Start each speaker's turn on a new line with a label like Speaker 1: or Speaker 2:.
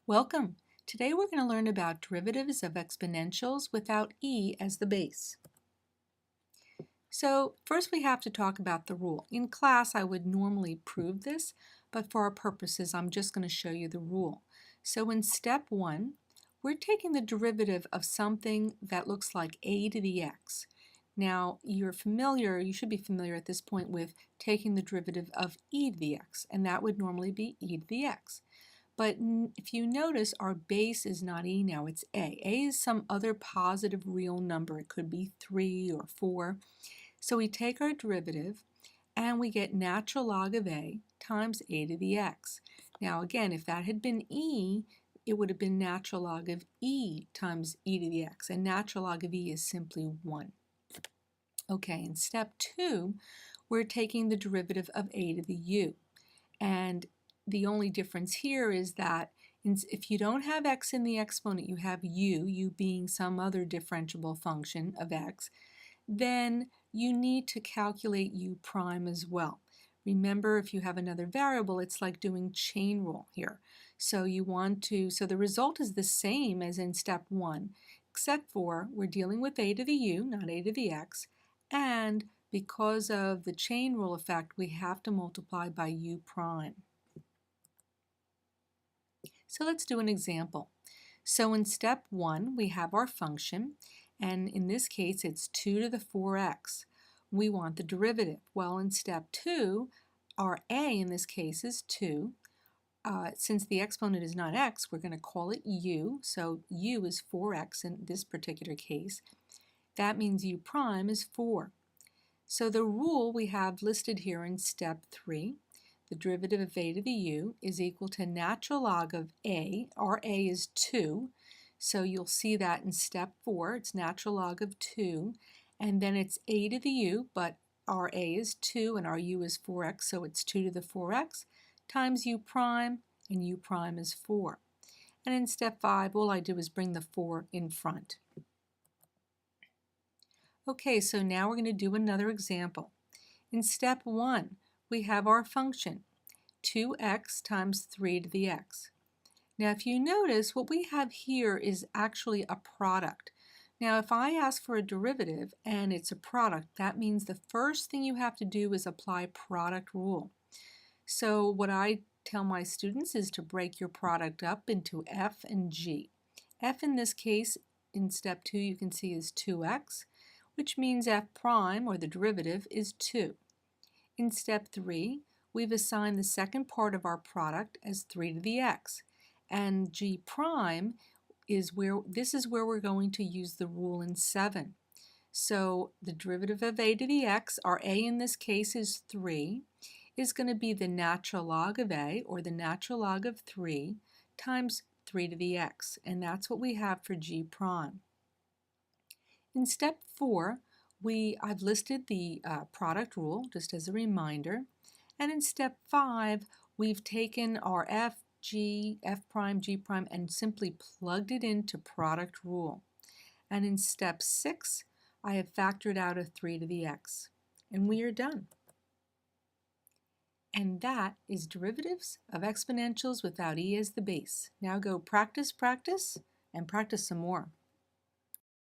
Speaker 1: Welcome! Today we're going to learn about derivatives of exponentials without e as the base. So first we have to talk about the rule. In class I would normally prove this, but for our purposes I'm just going to show you the rule. So in step 1, we're taking the derivative of something that looks like a to the x. Now you should be familiar at this point with taking the derivative of e to the x, and that would normally be e to the x. But if you notice, our base is not e now, it's a. A is some other positive real number. It could be 3 or 4. So we take our derivative and we get natural log of a times a to the x. Now again, if that had been e, it would have been natural log of e times e to the x. And natural log of e is simply 1. Okay, in step 2, we're taking the derivative of a to the u. And the only difference here is that if you don't have x in the exponent, you have u being some other differentiable function of x, then you need to calculate u prime as well. Remember, if you have another variable, it's like doing chain rule here. So the result is the same as in step 1, except for we're dealing with a to the u, not a to the x, and because of the chain rule effect, we have to multiply by u prime. So let's do an example. So in step 1, we have our function, and in this case it's 2 to the 4x. We want the derivative. Well, in step 2, our a in this case is 2. Since the exponent is not x, we're going to call it u, so u is 4x in this particular case. That means u prime is 4. So the rule we have listed here in step 3, the derivative of a to the u is equal to natural log of a. Our a is 2, so you'll see that in step 4, it's natural log of 2, and then it's a to the u, but our a is 2 and our u is 4x, so it's 2 to the 4x times u prime, and u prime is 4. And in step 5, all I do is bring the 4 in front. Okay, so now we're going to do another example. In step 1, we have our function, 2x times 3 to the x. Now if you notice, what we have here is actually a product. Now if I ask for a derivative and it's a product, that means the first thing you have to do is apply product rule. So what I tell my students is to break your product up into f and g. F in this case, in step 2, you can see is 2x, which means f prime, or the derivative, is 2. In step 3, we've assigned the second part of our product as 3 to the x, and g prime is where we're going to use the rule in 7. So the derivative of a to the x, our a in this case is 3, is going to be the natural log of a, or the natural log of 3, times 3 to the x, and that's what we have for g prime. In step 4, I've listed the product rule just as a reminder, and in step 5 we've taken our f prime, g prime, and simply plugged it into product rule. And in step 6 I have factored out a 3 to the x, and we are done. And that is derivatives of exponentials without e as the base. Now go practice, practice, and practice some more.